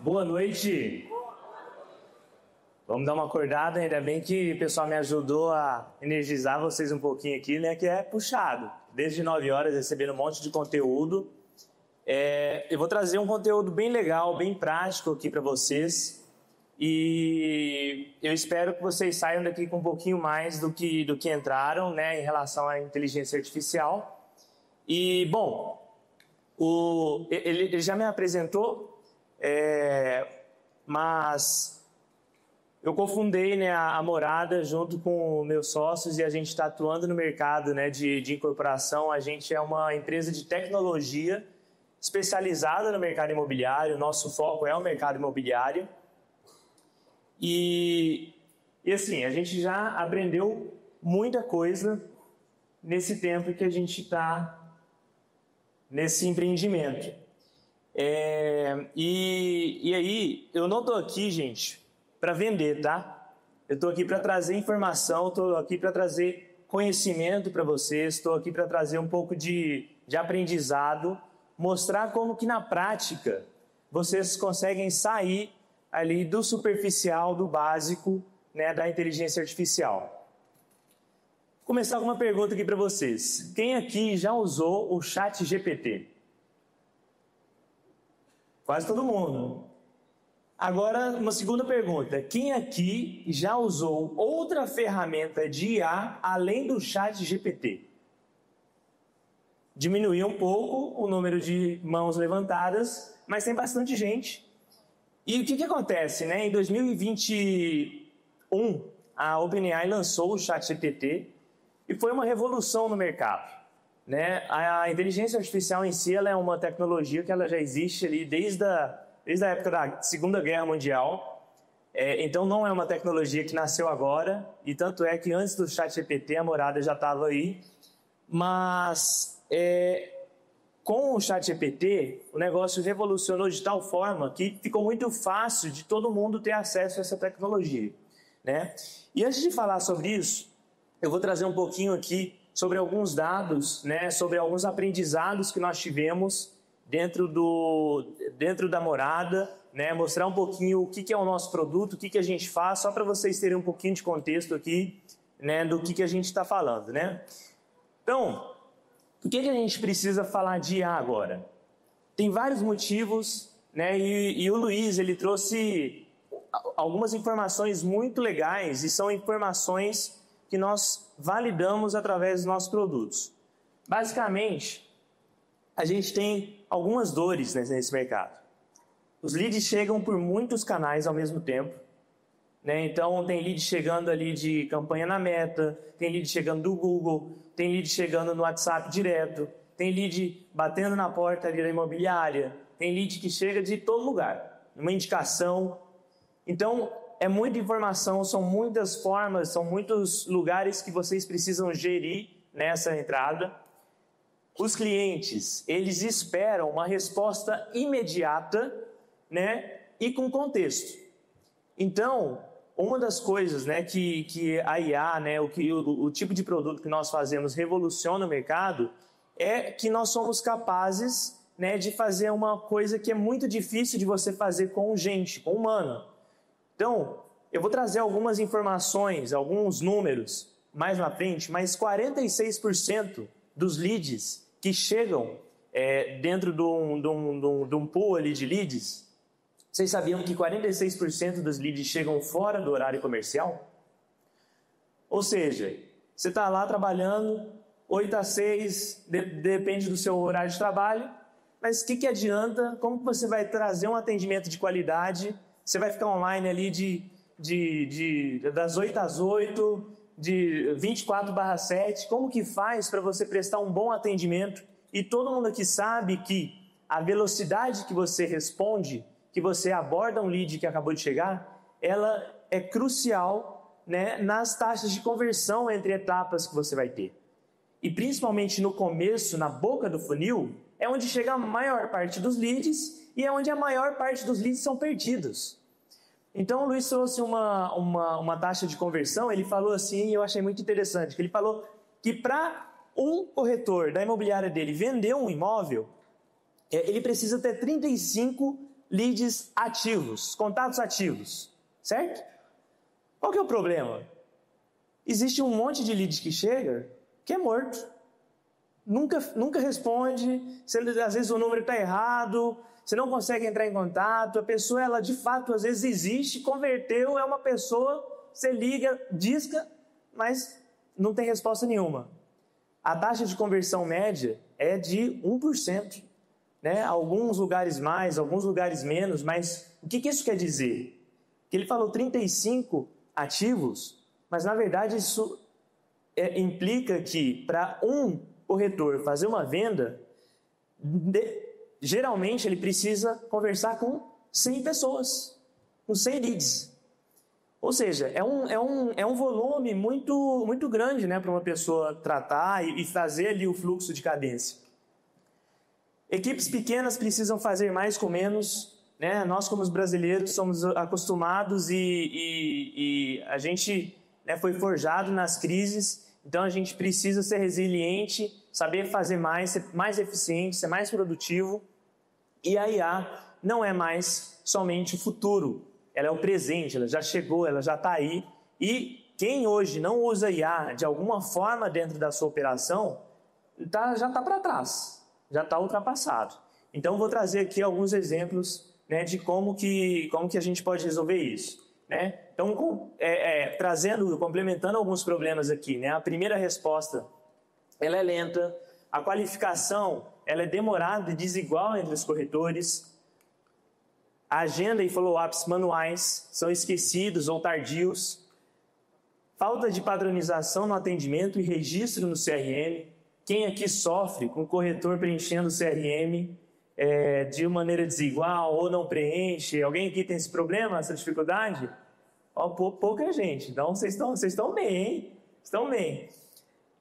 Boa noite. Vamos dar uma acordada, ainda bem que o pessoal me ajudou a energizar vocês um pouquinho aqui, né? Que é puxado. Desde 9 horas recebendo um monte de conteúdo. Eu vou trazer um conteúdo bem legal, bem prático aqui para vocês. E eu espero que vocês saiam daqui com um pouquinho mais do que entraram, né? Em relação à inteligência artificial. E, bom, ele já me apresentou, mas eu cofundei, né, a Morada junto com meus sócios e a gente está atuando no mercado, né, de incorporação. A gente é uma empresa de tecnologia especializada no mercado imobiliário. Nosso foco é o mercado imobiliário. E assim, a gente já aprendeu muita coisa nesse tempo que a gente está nesse empreendimento. E aí, eu não estou aqui, gente, para vender, tá? Eu estou aqui para trazer informação, estou aqui para trazer conhecimento para vocês, estou aqui para trazer um pouco de aprendizado, mostrar como que na prática vocês conseguem sair ali do superficial, do básico, né, da inteligência artificial. Vou começar com uma pergunta aqui para vocês. Quem aqui já usou o ChatGPT? Quase todo mundo. Agora, uma segunda pergunta. Quem aqui já usou outra ferramenta de IA além do ChatGPT? Diminuiu um pouco o número de mãos levantadas, mas tem bastante gente. E o que acontece, né? Em 2021, a OpenAI lançou o ChatGPT e foi uma revolução no mercado, né? A inteligência artificial em si, ela é uma tecnologia que ela já existe ali desde a época da Segunda Guerra Mundial. Então não é uma tecnologia que nasceu agora, e tanto é que antes do ChatGPT a Morada já estava aí. Mas com o ChatGPT o negócio revolucionou de tal forma que ficou muito fácil de todo mundo ter acesso a essa tecnologia, né? E antes de falar sobre isso, eu vou trazer um pouquinho aqui sobre alguns dados, né, sobre alguns aprendizados que nós tivemos dentro da Morada, né, mostrar um pouquinho o que é o nosso produto, o que a gente faz, só para vocês terem um pouquinho de contexto aqui, né, do que a gente está falando, né? Então, por que a gente precisa falar de IA agora? Tem vários motivos, né, e o Luiz, ele trouxe algumas informações muito legais, e são informações que nós validamos através dos nossos produtos. Basicamente, a gente tem algumas dores nesse mercado. Os leads chegam por muitos canais ao mesmo tempo, né? Então, tem lead chegando ali de campanha na Meta, tem lead chegando do Google, tem lead chegando no WhatsApp direto, tem lead batendo na porta ali da imobiliária, tem lead que chega de todo lugar, uma indicação. Então, é muita informação, são muitas formas, são muitos lugares que vocês precisam gerir nessa entrada. Os clientes, eles esperam uma resposta imediata, né, e com contexto. Então, uma das coisas, né, que a IA, né, o tipo de produto que nós fazemos revoluciona o mercado, é que nós somos capazes, né, de fazer uma coisa que é muito difícil de você fazer com gente, com humano. Então, eu vou trazer algumas informações, alguns números mais na frente, mas 46% dos leads que chegam dentro de um pool ali de leads, vocês sabiam que 46% dos leads chegam fora do horário comercial? Ou seja, você está lá trabalhando, 8 a 6, depende do seu horário de trabalho, mas o que adianta? Como que você vai trazer um atendimento de qualidade? Você vai ficar online ali das 8 às 8, de 24/7. Como que faz para você prestar um bom atendimento? E todo mundo aqui sabe que a velocidade que você responde, que você aborda um lead que acabou de chegar, ela é crucial, né, nas taxas de conversão entre etapas que você vai ter. E principalmente no começo, na boca do funil, é onde chega a maior parte dos leads e é onde a maior parte dos leads são perdidos. Então o Luiz trouxe uma taxa de conversão. Ele falou assim, e eu achei muito interessante, que ele falou que para um corretor da imobiliária dele vender um imóvel, ele precisa ter 35 leads ativos, contatos ativos, certo? Qual que é o problema? Existe um monte de leads que chega que é morto. Nunca responde, às vezes o número está errado, você não consegue entrar em contato, a pessoa, ela de fato, às vezes existe, converteu, é uma pessoa, você liga, disca, mas não tem resposta nenhuma. A taxa de conversão média é de 1%, né? Alguns lugares mais, alguns lugares menos, mas o que isso quer dizer? Que ele falou 35 ativos, mas na verdade isso implica que para um corretor fazer uma venda, geralmente ele precisa conversar com 100 pessoas, com 100 leads. Ou seja, é um volume muito grande, né, para uma pessoa tratar e fazer ali o fluxo de cadência. Equipes pequenas precisam fazer mais com menos, né? Nós, como os brasileiros, somos acostumados e a gente, né, foi forjado nas crises, então a gente precisa ser resiliente, saber fazer mais, ser mais eficiente, ser mais produtivo. E a IA não é mais somente o futuro, ela é o presente, ela já chegou, ela já está aí. E quem hoje não usa IA de alguma forma dentro da sua operação, já está para trás, já está ultrapassado. Então, vou trazer aqui alguns exemplos, né, de como que a gente pode resolver isso, né? Então, complementando alguns problemas aqui, né? A primeira resposta, ela é lenta, a qualificação, ela é demorada e desigual entre os corretores, a agenda e follow-ups manuais são esquecidos ou tardios, falta de padronização no atendimento e registro no CRM. Quem aqui sofre com o corretor preenchendo o CRM de maneira desigual ou não preenche? Alguém aqui tem esse problema, essa dificuldade? Pouca gente. Então, vocês estão bem, hein? Estão bem.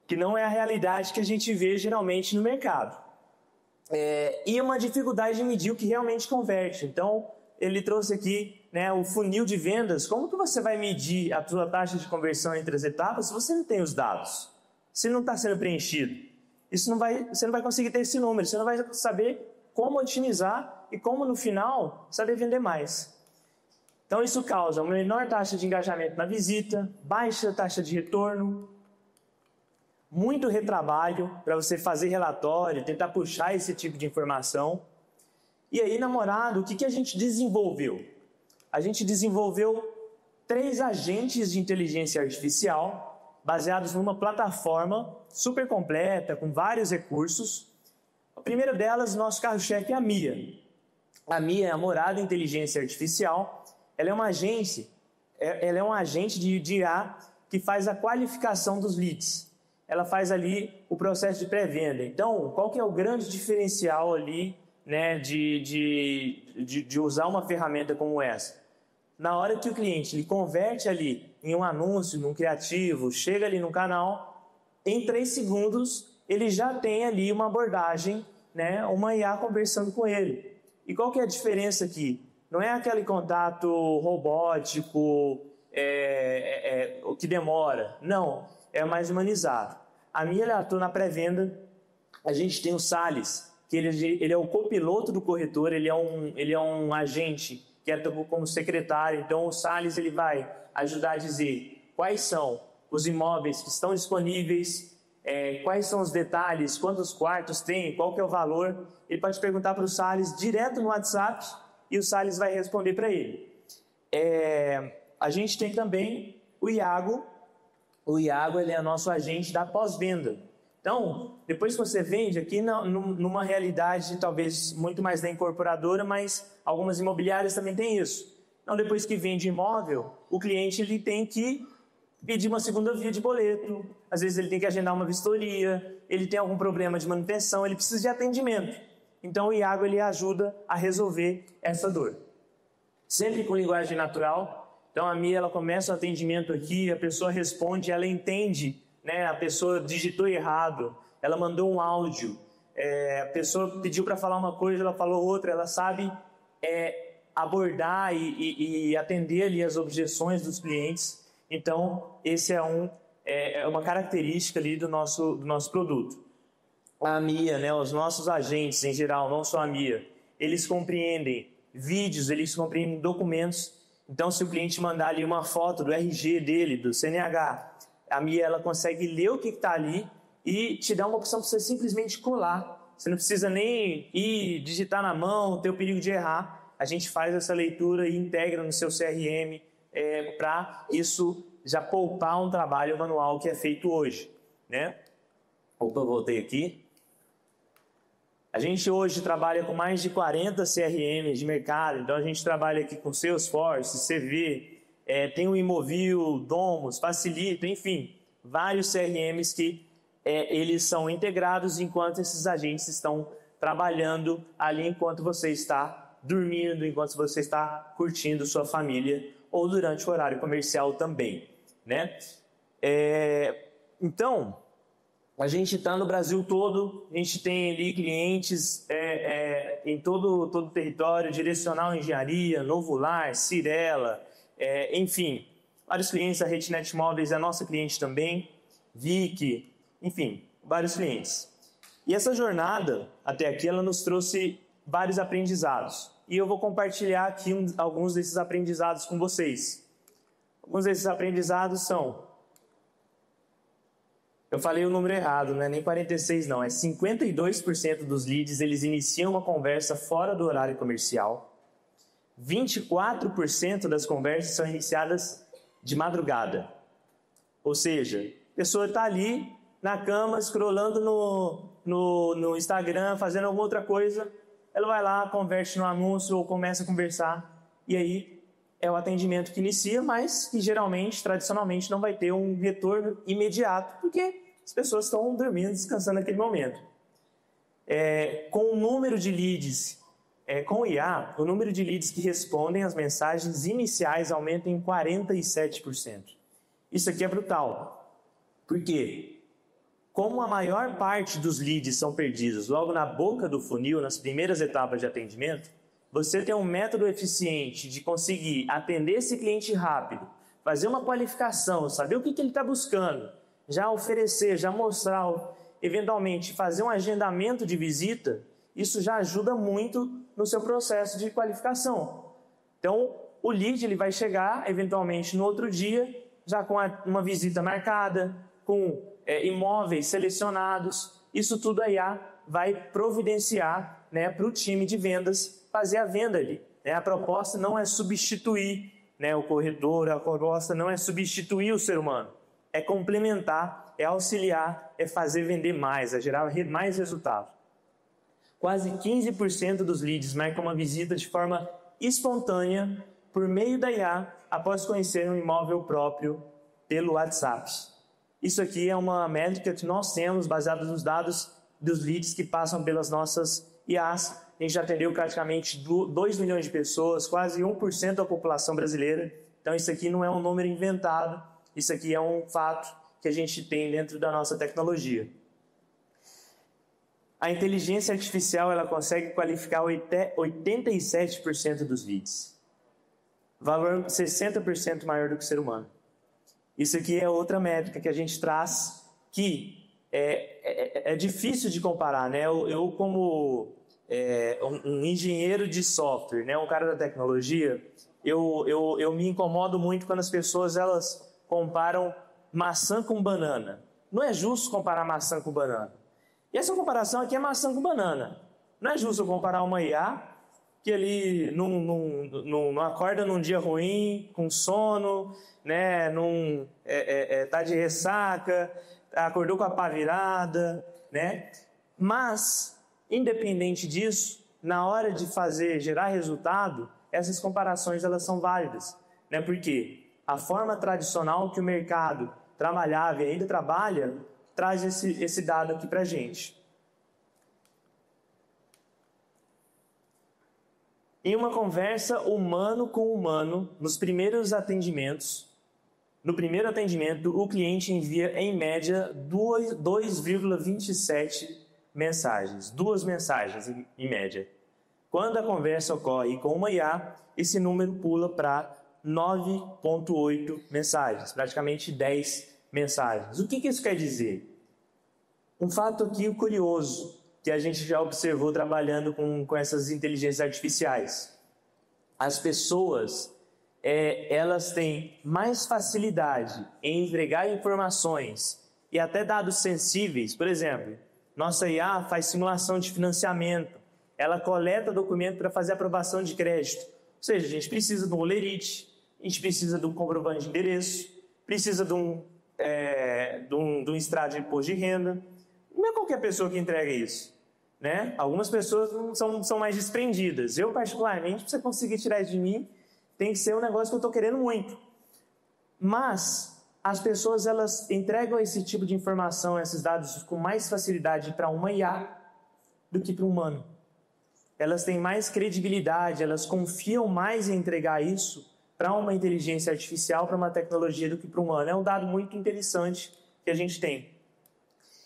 Que não é a realidade que a gente vê geralmente no mercado. E uma dificuldade de medir o que realmente converte. Então, ele trouxe aqui, né, o funil de vendas. Como que você vai medir a sua taxa de conversão entre as etapas se você não tem os dados? Se não está sendo preenchido? Você não vai conseguir ter esse número, você não vai saber como otimizar e como, no final, saber vender mais. Então, isso causa uma menor taxa de engajamento na visita, baixa taxa de retorno, muito retrabalho para você fazer relatório, tentar puxar esse tipo de informação. E aí, namorado, o que a gente desenvolveu? A gente desenvolveu 3 agentes de inteligência artificial baseados numa plataforma super completa, com vários recursos. A primeira delas, nosso carro-chefe, é a Mia. A Mia é a Morada Inteligência Artificial. Ela é um agente de IA que faz a qualificação dos leads. Ela faz ali o processo de pré-venda. Então, qual que é o grande diferencial ali, né, de usar uma ferramenta como essa? Na hora que o cliente ele converte ali em um anúncio, num criativo, chega ali no canal, em 3 segundos ele já tem ali uma abordagem, né, uma IA conversando com ele. E qual que é a diferença aqui? Não é aquele contato robótico que demora. Não, é mais humanizado. A minha atua na pré-venda. A gente tem o Salles, que ele é o copiloto do corretor, ele é um agente que atua como secretário. Então, o Salles ele vai ajudar a dizer quais são os imóveis que estão disponíveis, quais são os detalhes, quantos quartos tem, qual que é o valor. Ele pode perguntar para o Salles direto no WhatsApp e o Salles vai responder para ele. A gente tem também o Iago. O Iago ele é nosso agente da pós-venda. Então, depois que você vende aqui numa realidade talvez muito mais da incorporadora, mas algumas imobiliárias também têm isso. Então, depois que vende imóvel, o cliente ele tem que pedir uma segunda via de boleto. Às vezes ele tem que agendar uma vistoria, ele tem algum problema de manutenção, ele precisa de atendimento. Então, o Iago ele ajuda a resolver essa dor. Sempre com linguagem natural. Então, a Mia ela começa o atendimento aqui, a pessoa responde, ela entende, né? A pessoa digitou errado, ela mandou um áudio, a pessoa pediu para falar uma coisa, ela falou outra, ela sabe abordar e atender ali as objeções dos clientes. Então, esse é uma característica ali do nosso produto. A Mia, né, os nossos agentes em geral, não só a Mia, eles compreendem vídeos, eles comprimem documentos. Então, se o cliente mandar ali uma foto do RG dele, do CNH, a MIA ela consegue ler o que está ali e te dá uma opção para você simplesmente colar. Você não precisa nem ir digitar na mão, ter o perigo de errar. A gente faz essa leitura e integra no seu CRM para isso já poupar um trabalho manual que é feito hoje, né? Opa, voltei aqui. A gente hoje trabalha com mais de 40 CRMs de mercado, então a gente trabalha aqui com Salesforce, CV, tem o Imovil, Domus, Facilita, enfim, vários CRMs que eles são integrados enquanto esses agentes estão trabalhando ali enquanto você está dormindo, enquanto você está curtindo sua família ou durante o horário comercial também, né? Então, a gente está no Brasil todo, a gente tem ali clientes em todo o território, Direcional Engenharia, Novo Lar, Cirela, enfim, vários clientes, a Rednet Móveis é nossa cliente também, Vic, enfim, vários clientes. E essa jornada, até aqui, ela nos trouxe vários aprendizados. E eu vou compartilhar aqui alguns desses aprendizados com vocês. Alguns desses aprendizados são... Eu falei o número errado, não é nem 46 não, é 52% dos leads eles iniciam uma conversa fora do horário comercial. 24% das conversas são iniciadas de madrugada. Ou seja, a pessoa está ali na cama, scrollando no Instagram, fazendo alguma outra coisa, ela vai lá, converte no anúncio ou começa a conversar, e aí é o atendimento que inicia, mas que geralmente, tradicionalmente, não vai ter um retorno imediato, porque as pessoas estão dormindo, descansando naquele momento. Com o número de leads, com o IA, o número de leads que respondem às mensagens iniciais aumenta em 47%. Isso aqui é brutal. Por quê? Como a maior parte dos leads são perdidos logo na boca do funil, nas primeiras etapas de atendimento, você tem um método eficiente de conseguir atender esse cliente rápido, fazer uma qualificação, saber o que ele está buscando, já oferecer, já mostrar, eventualmente fazer um agendamento de visita, isso já ajuda muito no seu processo de qualificação. Então, o lead ele vai chegar, eventualmente, no outro dia, já com uma visita marcada, com imóveis selecionados. Isso tudo a IA vai providenciar, né, para o time de vendas fazer a venda ali. Né? A proposta não é substituir, né, o corretor, a proposta não é substituir o ser humano. É complementar, é auxiliar, é fazer vender mais, é gerar mais resultado. Quase 15% dos leads marcam uma visita de forma espontânea por meio da IA após conhecer um imóvel próprio pelo WhatsApp. Isso aqui é uma métrica que nós temos baseada nos dados dos leads que passam pelas nossas IAs. A gente já atendeu praticamente 2 milhões de pessoas, quase 1% da população brasileira. Então isso aqui não é um número inventado, isso aqui é um fato que a gente tem dentro da nossa tecnologia. A inteligência artificial ela consegue qualificar 87% dos leads. Valor 60% maior do que o ser humano. Isso aqui é outra métrica que a gente traz que é difícil de comparar, né? Eu como um engenheiro de software, né? Um cara da tecnologia, eu me incomodo muito quando as pessoas elas comparam maçã com banana. Não é justo comparar maçã com banana. E essa comparação aqui é maçã com banana. Não é justo eu comparar uma IA que ali não acorda num dia ruim, com sono, né? Tá de ressaca, acordou com a pá virada, né? Mas, independente disso, na hora de gerar resultado, essas comparações elas são válidas, né? Porque a forma tradicional que o mercado trabalhava e ainda trabalha traz esse dado aqui para a gente. Em uma conversa humano com humano, nos primeiros atendimentos, no primeiro atendimento, o cliente envia, em média, 2,27 mensagens. 2 mensagens, em média. Quando a conversa ocorre com uma IA, esse número pula para 9,8 mensagens, praticamente 10 mensagens. O que isso quer dizer? Um fato aqui curioso, que a gente já observou trabalhando com essas inteligências artificiais. as pessoas elas têm mais facilidade em entregar informações e até dados sensíveis. Por exemplo, nossa IA faz simulação de financiamento, ela coleta documento para fazer aprovação de crédito. Ou seja, a gente precisa de um holerite, a gente precisa de um comprovante de endereço, precisa de um extrato de imposto de renda. Não é qualquer pessoa que entrega isso, né? Algumas pessoas são mais desprendidas. Eu, particularmente, para você conseguir tirar isso de mim, tem que ser um negócio que eu estou querendo muito. Mas as pessoas elas entregam esse tipo de informação, esses dados, com mais facilidade para uma IA do que para um humano. Elas têm mais credibilidade, elas confiam mais em entregar isso para uma inteligência artificial, para uma tecnologia, do que para um humano. É um dado muito interessante que a gente tem.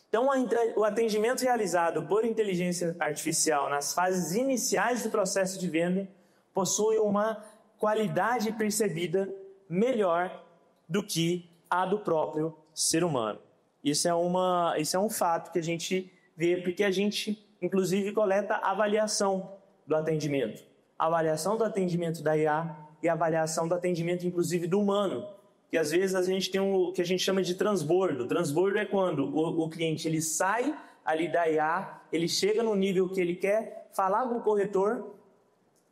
Então, o atendimento realizado por inteligência artificial nas fases iniciais do processo de venda possui uma qualidade percebida melhor do que a do próprio ser humano. Isso é um fato que a gente vê, porque a gente, inclusive, coleta a avaliação do atendimento. A avaliação do atendimento da IA e a avaliação do atendimento, inclusive, do humano. Que às vezes a gente tem o que a gente chama de transbordo. Transbordo é quando o cliente ele sai ali da IA, ele chega no nível que ele quer falar com o corretor,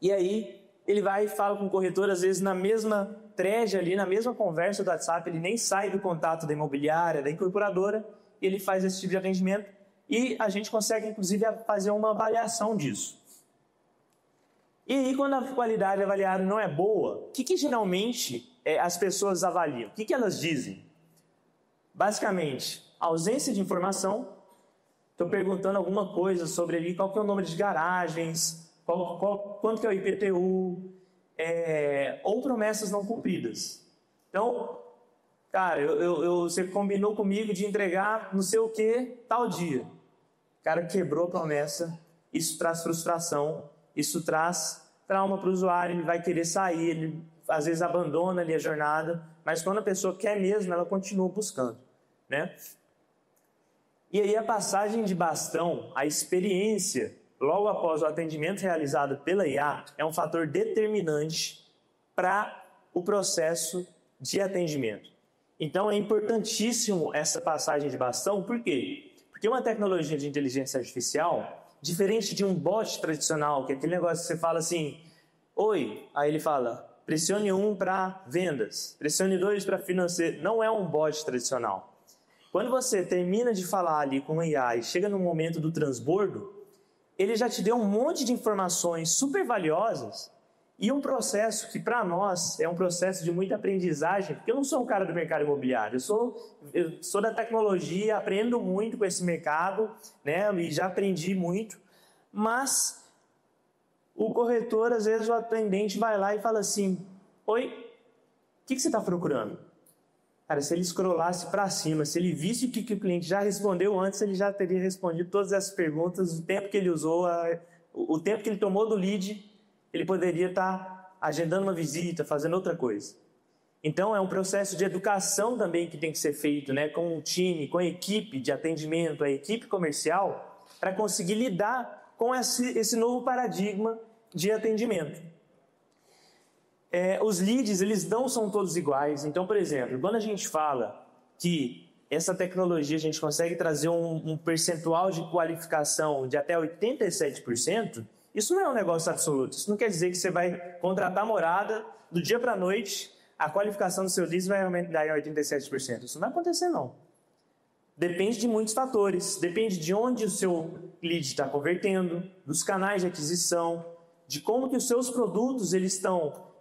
e aí ele vai e fala com o corretor, às vezes na mesma thread ali, na mesma conversa do WhatsApp, ele nem sai do contato da imobiliária, da incorporadora, e ele faz esse tipo de atendimento, e a gente consegue, inclusive, fazer uma avaliação disso. E aí, quando a qualidade avaliada não é boa, o que geralmente as pessoas avaliam? O que elas dizem? Basicamente, ausência de informação. Estou perguntando alguma coisa sobre ali, qual que é o número de garagens, quanto que é o IPTU, ou promessas não cumpridas. Então, cara, você combinou comigo de entregar não sei o que tal dia. O cara quebrou a promessa, isso traz frustração, isso traz trauma para o usuário, ele vai querer sair, ele às vezes abandona ali a jornada, mas quando a pessoa quer mesmo, ela continua buscando, né? E aí a passagem de bastão, a experiência, logo após o atendimento realizado pela IA, é um fator determinante para o processo de atendimento. Então é importantíssimo essa passagem de bastão, por quê? Porque uma tecnologia de inteligência artificial, diferente de um bot tradicional, que é aquele negócio que você fala assim, oi, aí ele fala, pressione 1 para vendas, pressione 2 para financeiro. Não é um bot tradicional. Quando você termina de falar ali com o IA e chega no momento do transbordo, ele já te deu um monte de informações super valiosas e um processo que para nós é um processo de muita aprendizagem, porque eu não sou um cara do mercado imobiliário, eu sou da tecnologia, aprendo muito com esse mercado, né, e já aprendi muito, mas o corretor, às vezes o atendente vai lá e fala assim, oi, o que você está procurando? Cara, se ele scrollasse para cima, se ele visse o que o cliente já respondeu antes, ele já teria respondido todas essas perguntas, o tempo que ele usou, o tempo que ele tomou do lead, ele poderia estar agendando uma visita, fazendo outra coisa. Então, é um processo de educação também que tem que ser feito, né, com o time, com a equipe de atendimento, a equipe comercial, para conseguir lidar com esse novo paradigma de atendimento. Os leads, eles não são todos iguais. Então, por exemplo, quando a gente fala que essa tecnologia a gente consegue trazer um percentual de qualificação de até 87%, isso não é um negócio absoluto. Isso não quer dizer que você vai contratar morada do dia para a noite, a qualificação do seu lead vai aumentar em 87%. Isso não vai acontecer, não. Depende de muitos fatores. Depende de onde o seu lead está convertendo, dos canais de aquisição, de como que os seus produtos eles estão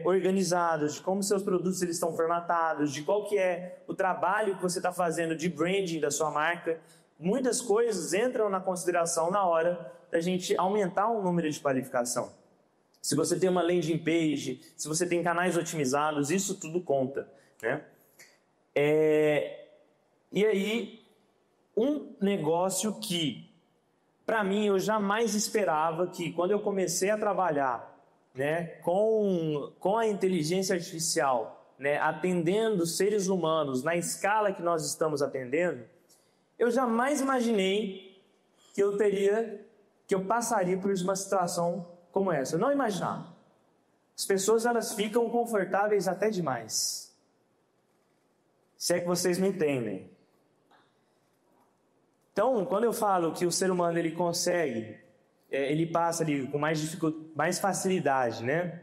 organizados, de como seus produtos eles estão formatados, de qual que é o trabalho que você está fazendo de branding da sua marca. Muitas coisas entram na consideração na hora da gente aumentar o número de qualificação. Se você tem uma landing page, se você tem canais otimizados, isso tudo conta, né? E aí, um negócio que, para mim, eu jamais esperava que, quando eu comecei a trabalhar, né, com a inteligência artificial, né, atendendo seres humanos na escala que nós estamos atendendo, eu jamais imaginei que eu passaria por uma situação como essa. Eu não imaginava. As pessoas elas ficam confortáveis até demais. Se é que vocês me entendem. Então, quando eu falo que o ser humano ele consegue, ele passa ali com mais facilidade, né?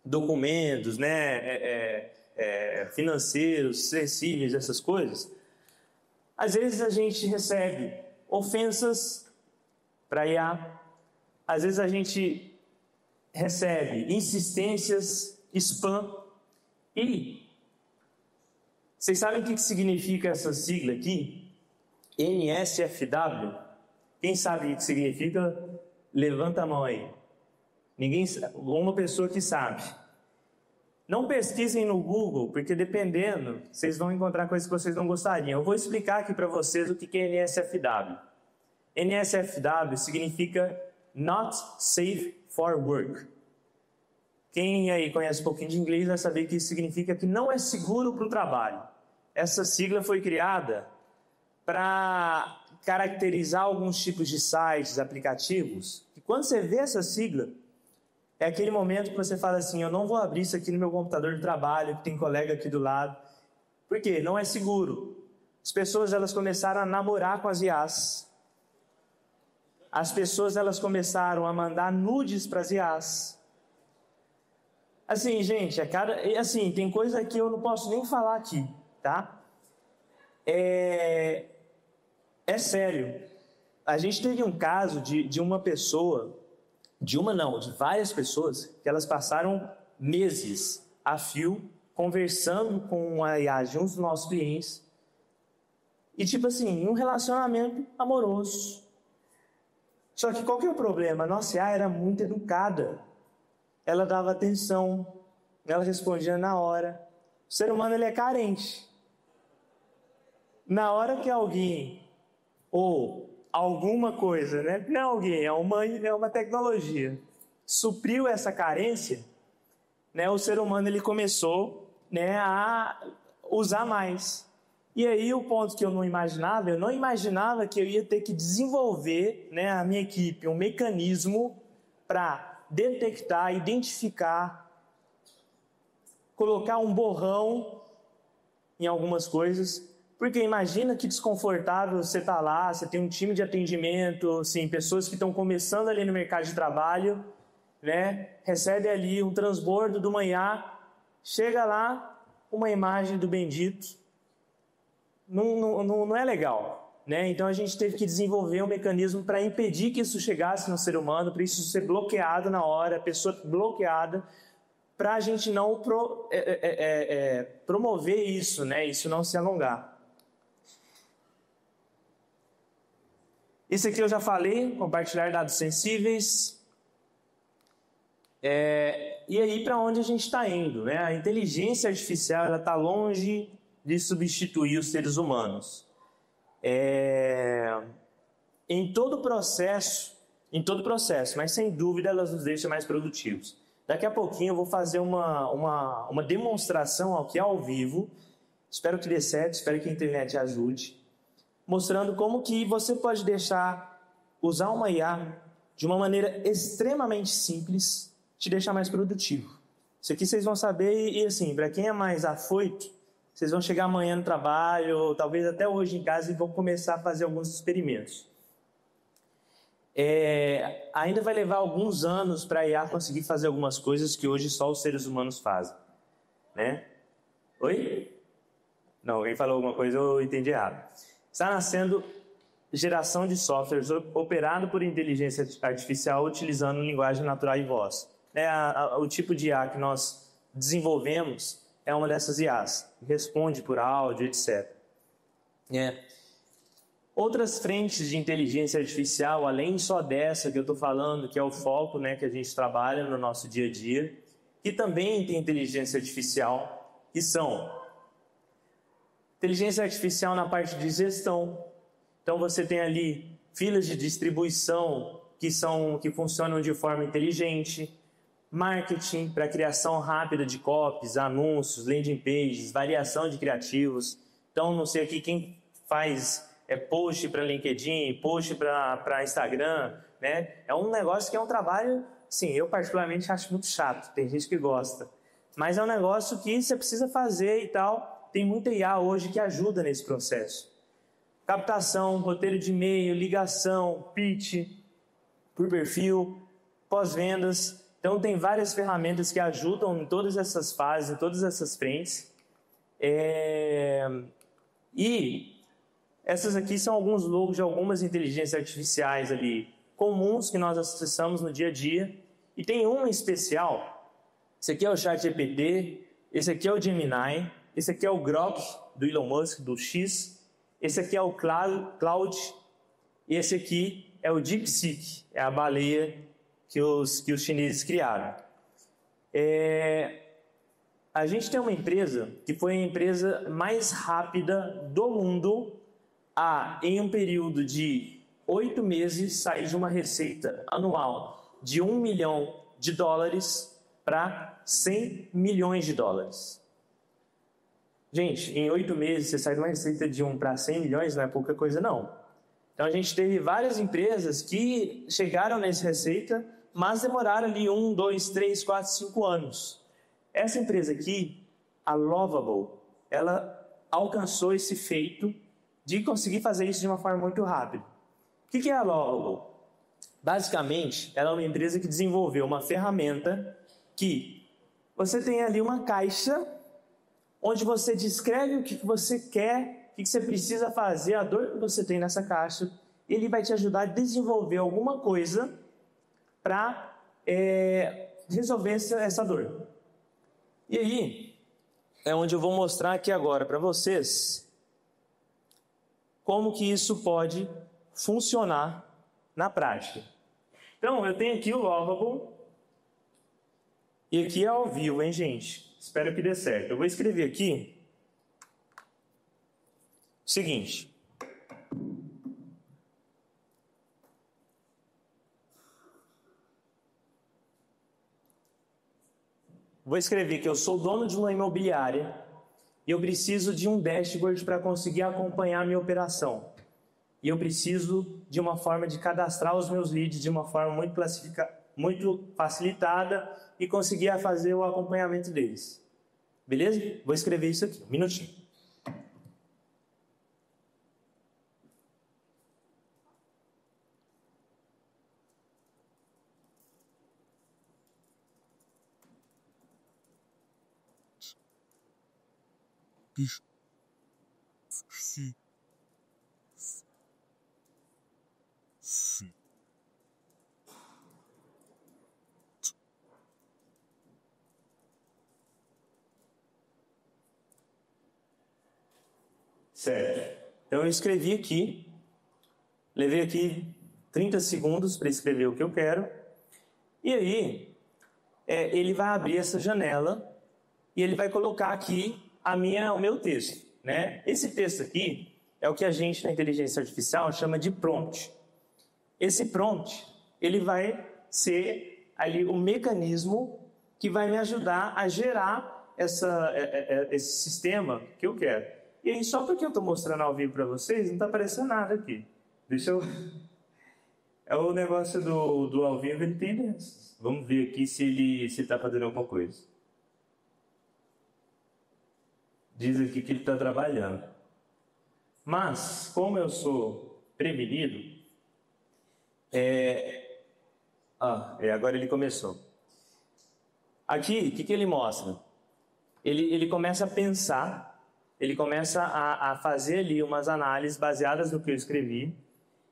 Documentos, né? Financeiros, sensíveis, essas coisas. Às vezes a gente recebe ofensas para IA. Às vezes a gente recebe insistências, spam. E vocês sabem o que significa essa sigla aqui? NSFW? Quem sabe o que significa? Levanta a mão aí. Uma pessoa que sabe. Não pesquisem no Google, porque dependendo, vocês vão encontrar coisas que vocês não gostariam. Eu vou explicar aqui para vocês o que é NSFW. NSFW significa Not Safe for Work. Quem aí conhece um pouquinho de inglês vai saber que isso significa que não é seguro para o trabalho. Essa sigla foi criada para caracterizar alguns tipos de sites, aplicativos, e quando você vê essa sigla, é aquele momento que você fala assim, eu não vou abrir isso aqui no meu computador de trabalho, que tem colega aqui do lado. Por quê? Não é seguro. As pessoas elas começaram a namorar com as IAs. As pessoas elas começaram a mandar nudes para as IAs. Assim, gente, assim, tem coisa que eu não posso nem falar aqui, tá? É sério. A gente teve um caso de uma pessoa, de várias pessoas, que elas passaram meses a fio conversando com a IA de uns dos nossos clientes. E tipo assim, um relacionamento amoroso. Só que qual que é o problema? A nossa IA era muito educada. Ela dava atenção, ela respondia na hora. O ser humano ele é carente. Na hora que alguém ou alguma coisa, né? Não é alguém, é uma tecnologia, supriu essa carência, né? O ser humano ele começou, né, a usar mais. E aí o ponto que eu não imaginava que eu ia ter que desenvolver, né, a minha equipe, um mecanismo para detectar, identificar, colocar um borrão em algumas coisas. Porque imagina que desconfortável você está lá, você tem um time de atendimento, assim, pessoas que estão começando ali no mercado de trabalho, né? Recebe ali um transbordo do manhã, chega lá, uma imagem do bendito. Não é legal, né? Então a gente teve que desenvolver um mecanismo para impedir que isso chegasse no ser humano, para isso ser bloqueado na hora, a pessoa bloqueada, para a gente não promover isso, né? Isso não se alongar. Isso aqui eu já falei, compartilhar dados sensíveis. E aí, para onde a gente está indo, né? A inteligência artificial está longe de substituir os seres humanos. Em todo processo, mas sem dúvida elas nos deixam mais produtivos. Daqui a pouquinho eu vou fazer uma demonstração aqui ao vivo. Espero que dê certo, espero que a internet ajude. Mostrando como que você pode usar uma IA de uma maneira extremamente simples, te deixar mais produtivo. Isso aqui vocês vão saber e assim, para quem é mais afoito, vocês vão chegar amanhã no trabalho, ou talvez até hoje em casa e vão começar a fazer alguns experimentos. Ainda vai levar alguns anos para a IA conseguir fazer algumas coisas que hoje só os seres humanos fazem, né? Oi? Não, alguém falou alguma coisa, eu entendi errado. Está nascendo geração de softwares operado por inteligência artificial utilizando linguagem natural e voz. O tipo de IA que nós desenvolvemos é uma dessas IAs, responde por áudio, etc. Outras frentes de inteligência artificial, além só dessa que eu estou falando, que é o foco, né, que a gente trabalha no nosso dia a dia, que também tem inteligência artificial, que são inteligência artificial na parte de gestão. Então você tem ali filas de distribuição que funcionam de forma inteligente, marketing para criação rápida de copies, anúncios, landing pages, variação de criativos. Então não sei aqui quem faz post para LinkedIn, post para Instagram, né? É um negócio que é um trabalho sim, eu particularmente acho muito chato, tem gente que gosta. Mas é um negócio que você precisa fazer e tal. Tem muita IA hoje que ajuda nesse processo. Captação, roteiro de e-mail, ligação, pitch, por perfil, pós-vendas. Então, tem várias ferramentas que ajudam em todas essas fases, em todas essas frentes. E essas aqui são alguns logos de algumas inteligências artificiais ali comuns que nós acessamos no dia a dia. E tem uma em especial. Esse aqui é o ChatGPT, esse aqui é o Gemini, esse aqui é o Grok, do Elon Musk, do X. Esse aqui é o Cloud e esse aqui é o DeepSeek, é a baleia que os chineses criaram. A gente tem uma empresa que foi a empresa mais rápida do mundo a, em um período de 8 meses, sair de uma receita anual de $1 milhão para $100 milhões. Gente, em 8 meses você sai de uma receita de 1 para 100 milhões, não é pouca coisa não. Então a gente teve várias empresas que chegaram nessa receita, mas demoraram ali 1, 2, 3, 4, 5 anos. Essa empresa aqui, a Lovable, ela alcançou esse feito de conseguir fazer isso de uma forma muito rápida. O que é a Lovable? Basicamente, ela é uma empresa que desenvolveu uma ferramenta que você tem ali uma caixa onde você descreve o que você quer, o que você precisa fazer, a dor que você tem nessa caixa, e ele vai te ajudar a desenvolver alguma coisa para resolver essa dor. E aí, é onde eu vou mostrar aqui agora para vocês como que isso pode funcionar na prática. Então, eu tenho aqui o Lovable, e aqui é ao vivo, hein, gente? Espero que dê certo. Eu vou escrever aqui o seguinte. Vou escrever que eu sou dono de uma imobiliária e eu preciso de um dashboard para conseguir acompanhar a minha operação. E eu preciso de uma forma de cadastrar os meus leads de uma forma muito facilitada e conseguir fazer o acompanhamento deles. Beleza? Vou escrever isso aqui, um minutinho. Certo. Então eu escrevi aqui, levei aqui 30 segundos para escrever o que eu quero, e aí ele vai abrir essa janela e ele vai colocar aqui o meu texto, né? Esse texto aqui é o que a gente na inteligência artificial chama de prompt. Esse prompt, ele vai ser ali o mecanismo que vai me ajudar a gerar esse sistema que eu quero. E aí, só porque eu estou mostrando ao vivo para vocês, não está aparecendo nada aqui. Deixa eu... É o negócio do ao vivo, ele tem dessas. Vamos ver aqui se ele está fazendo alguma coisa. Diz aqui que ele está trabalhando. Mas, como eu sou prevenido... agora ele começou. Aqui, o que ele mostra? Ele começa a pensar... Ele começa a fazer ali umas análises baseadas no que eu escrevi.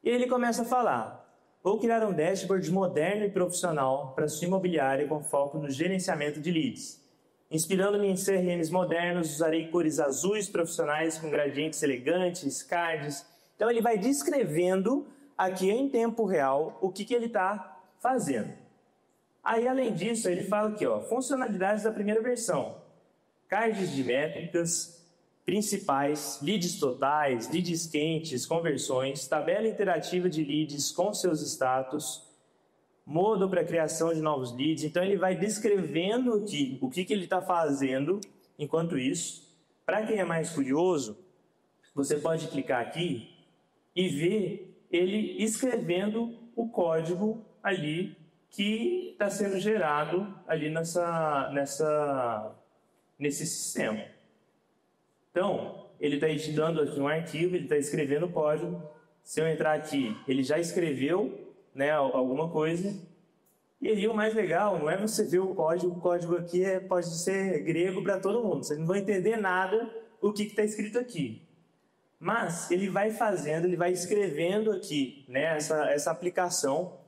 E ele começa a falar: vou criar um dashboard moderno e profissional para sua imobiliária com foco no gerenciamento de leads. Inspirando-me em CRMs modernos, usarei cores azuis profissionais com gradientes elegantes, cards. Então ele vai descrevendo aqui em tempo real o que ele está fazendo. Aí, além disso, ele fala aqui, funcionalidades da primeira versão. Cards de métricas principais, leads totais, leads quentes, conversões, tabela interativa de leads com seus status, modo para criação de novos leads. Então ele vai descrevendo aqui o que ele está fazendo. Enquanto isso, para quem é mais curioso, você pode clicar aqui e ver ele escrevendo o código ali que está sendo gerado ali nesse sistema. Então, ele está editando aqui um arquivo, ele está escrevendo o código. Se eu entrar aqui, ele já escreveu, né, alguma coisa. E aí o mais legal não é você ver o código aqui pode ser grego para todo mundo. Vocês não vão entender nada o que está escrito aqui. Mas ele vai fazendo, ele vai escrevendo aqui, né, essa aplicação.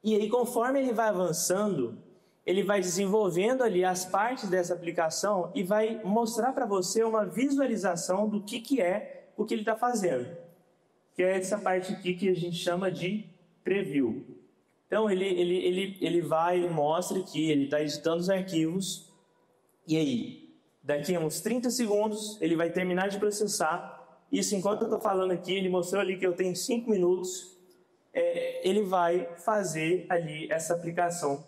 E aí, conforme ele vai avançando, ele vai desenvolvendo ali as partes dessa aplicação e vai mostrar para você uma visualização do que é o que ele está fazendo. Que é essa parte aqui que a gente chama de preview. Então, ele vai e mostra que ele está editando os arquivos. E aí, daqui a uns 30 segundos, ele vai terminar de processar. Isso, enquanto eu estou falando aqui, ele mostrou ali que eu tenho 5 minutos. Ele vai fazer ali essa aplicação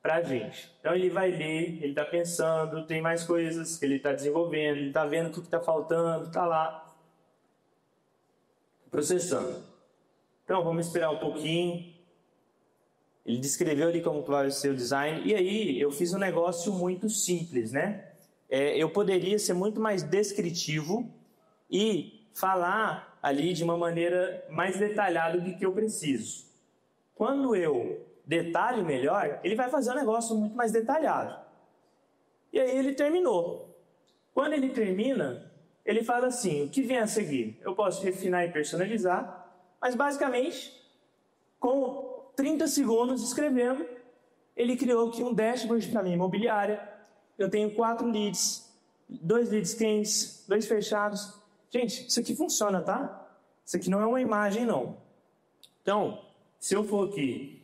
para a gente. Então, ele vai ler, ele está pensando, tem mais coisas que ele está desenvolvendo, ele está vendo o que está faltando, está lá processando. Então, vamos esperar um pouquinho. Ele descreveu ali como vai ser o design. E aí, eu fiz um negócio muito simples, né? Eu poderia ser muito mais descritivo e falar ali de uma maneira mais detalhada do que eu preciso. Quando eu detalho melhor, ele vai fazer um negócio muito mais detalhado. E aí ele terminou. Quando ele termina, ele fala assim, o que vem a seguir? Eu posso refinar e personalizar, mas basicamente, com 30 segundos escrevendo, ele criou aqui um dashboard para minha imobiliária. Eu tenho 4 leads, 2 leads quentes, 2 fechados. Gente, isso aqui funciona, tá? Isso aqui não é uma imagem, não. Então, se eu for aqui,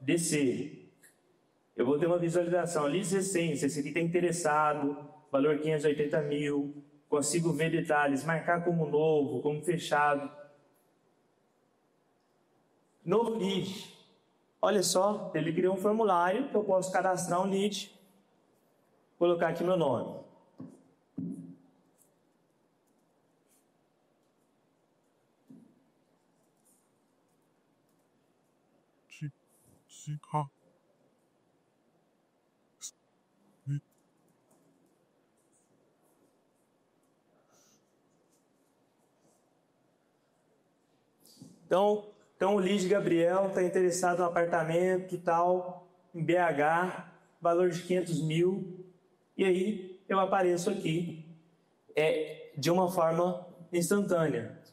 descer, eu vou ter uma visualização, leads recentes, esse aqui está interessado, valor 580 mil, consigo ver detalhes, marcar como novo, como fechado. Novo lead. Olha só, ele criou um formulário que eu posso cadastrar um lead, colocar aqui meu nome. Então o lead Gabriel está interessado no apartamento tal, em BH, valor de 500 mil, e aí eu apareço aqui de uma forma instantânea.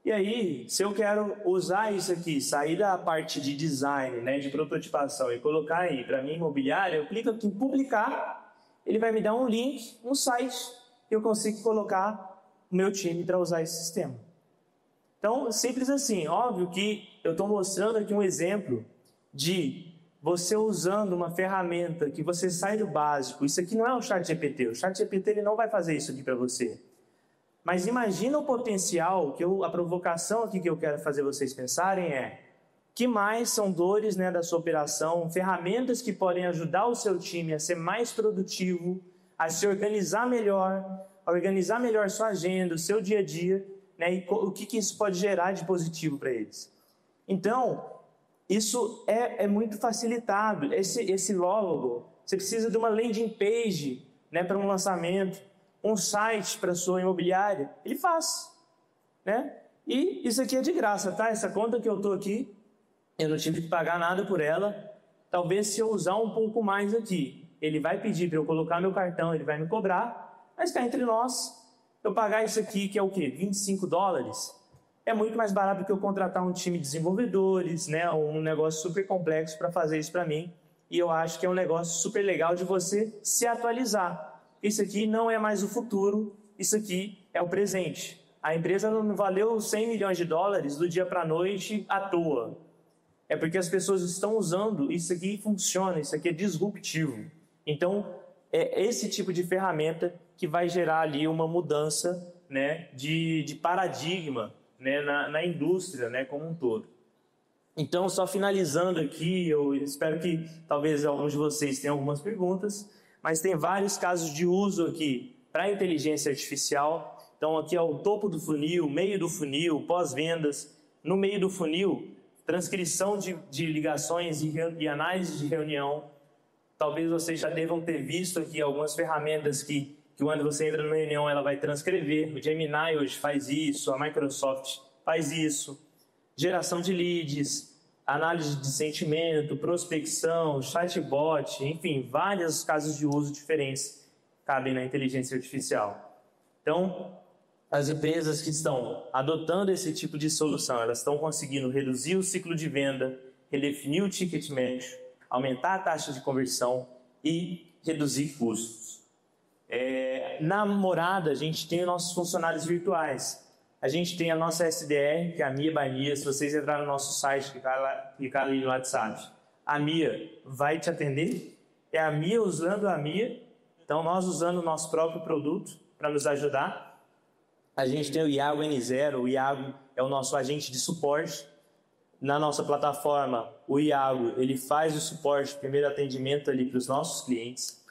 E aí, se eu quero usar isso aqui, sair da parte de design, né, de prototipação e colocar aí para minha imobiliária, eu clico aqui em publicar, ele vai me dar um link, um site, que eu consigo colocar o meu time para usar esse sistema. Então, simples assim, óbvio que eu estou mostrando aqui um exemplo de você usando uma ferramenta que você sai do básico. Isso aqui não é o ChatGPT, o ChatGPT ele não vai fazer isso aqui para você. Mas imagina o potencial, a provocação aqui que eu quero fazer vocês pensarem que mais são dores, né, da sua operação, ferramentas que podem ajudar o seu time a ser mais produtivo, a se organizar melhor, a organizar melhor sua agenda, o seu dia a dia, né, e o que isso pode gerar de positivo para eles. Então, isso é muito facilitado. Esse logo, você precisa de uma landing page, né, para um lançamento, um site para sua imobiliária, ele faz, né? E isso aqui é de graça, tá? Essa conta que eu estou aqui, eu não tive que pagar nada por ela. Talvez se eu usar um pouco mais aqui, ele vai pedir para eu colocar meu cartão, ele vai me cobrar, mas cá entre nós, eu pagar isso aqui, que é o quê? $25, é muito mais barato do que eu contratar um time de desenvolvedores, né? Um negócio super complexo para fazer isso para mim. E eu acho que é um negócio super legal de você se atualizar. Isso aqui não é mais o futuro, isso aqui é o presente. A empresa não valeu $100 milhões do dia para a noite à toa. É porque as pessoas estão usando, isso aqui funciona, isso aqui é disruptivo. Então, é esse tipo de ferramenta que vai gerar ali uma mudança, né, de paradigma, né, na indústria, né, como um todo. Então, só finalizando aqui, eu espero que talvez alguns de vocês tenham algumas perguntas, mas tem vários casos de uso aqui para a inteligência artificial. Então, aqui é o topo do funil, meio do funil, pós-vendas. No meio do funil, transcrição de ligações e análise de reunião. Talvez vocês já devam ter visto aqui algumas ferramentas que quando você entra numa reunião, ela vai transcrever. O Gemini hoje faz isso, a Microsoft faz isso. Geração de leads, análise de sentimento, prospecção, chatbot, enfim, vários casos de uso diferentes cabem na inteligência artificial. Então, as empresas que estão adotando esse tipo de solução, elas estão conseguindo reduzir o ciclo de venda, redefinir o ticket médio, aumentar a taxa de conversão e reduzir custos. Na Morada, a gente tem os nossos funcionários virtuais. A gente tem a nossa SDR, que é a Mia by Mia. Se vocês entrarem no nosso site, clicar ali no WhatsApp, a Mia vai te atender. É a Mia usando a Mia. Então, nós usando o nosso próprio produto para nos ajudar. A gente tem o Iago N0. O Iago é o nosso agente de suporte. Na nossa plataforma, o Iago ele faz o suporte, primeiro atendimento ali para os nossos clientes.